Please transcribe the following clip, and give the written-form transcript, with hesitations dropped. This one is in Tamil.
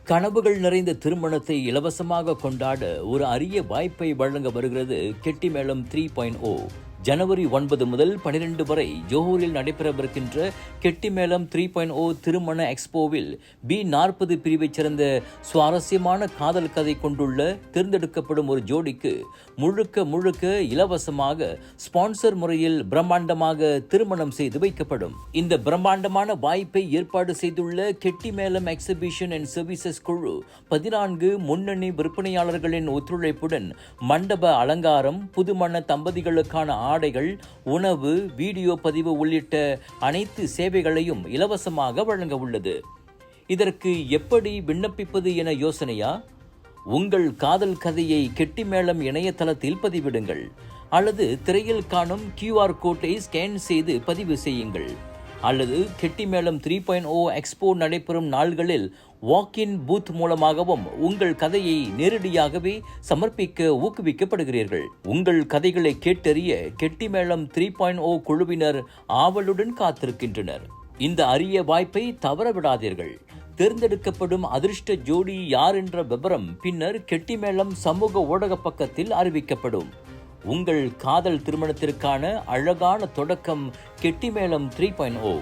கனவுகள் நிறைந்த திருமணத்தை இலவசமாக கொண்டாட ஒரு அரிய வாய்ப்பை வழங்க வருகிறது கெட்டிமேளம் 3.0. ஜனவரி 9 முதல் 12 வரை ஜோஹூரில் நடைபெறவிருக்கின்ற கெட்டிமேளம் 3.0 திருமண எக்ஸ்போவில் B40 பிரிவைச் சேர்ந்த சுவாரஸ்யமான காதல் கதை கொண்டுள்ள தேர்ந்தெடுக்கப்படும் ஒரு ஜோடிக்கு முழுக்க இலவசமாக ஸ்பான்சர் முறையில் பிரம்மாண்டமாக திருமணம் செய்து வைக்கப்படும். இந்த பிரம்மாண்டமான வாய்ப்பை ஏற்பாடு செய்துள்ள கெட்டிமேளம் எக்ஸிபிஷன் அண்ட் சர்வீசஸ் குழு 14 முன்னணி விற்பனையாளர்களின் ஒத்துழைப்புடன் மண்டப அலங்காரம், புதுமண தம்பதிகளுக்கான ஆடைகள், உணவு, வீடியோ பதிவு உள்ளிட்ட அனைத்து சேவைகளையும் இலவசமாக வழங்க உள்ளது. இதற்கு எப்படி விண்ணப்பிப்பது என யோசனையா? உங்கள் காதல் கதையை கெட்டிமேளம் இணையதளத்தில் பதிவிடுங்கள் அல்லது திரையில் காணும் QR கோட்டை ஸ்கேன் செய்து பதிவு செய்யுங்கள். அல்லது கெட்டிமேளம் 3.0 எக்ஸ்போ நடைபெறும் நாள்களில் வாக்-இன் பூத் மூலமாகவும் உங்கள் கதையை நேரடியாகவே சமர்ப்பிக்க ஊக்குவிக்கப்படுகிறீர்கள். உங்கள் கதைகளை கேட்டறிய கெட்டிமேளம் 3.0 குழுவினர் ஆவலுடன் காத்திருக்கின்றனர். இந்த அரிய வாய்ப்பை தவறவிடாதீர்கள். தேர்ந்தெடுக்கப்படும் அதிர்ஷ்ட ஜோடி யார் என்ற விவரம் பின்னர் கெட்டிமேளம் சமூக ஊடக பக்கத்தில் அறிவிக்கப்படும். உங்கள் காதல் திருமணத்திற்கான அழகான தொடக்கம் கெட்டிமேளம் 3.0.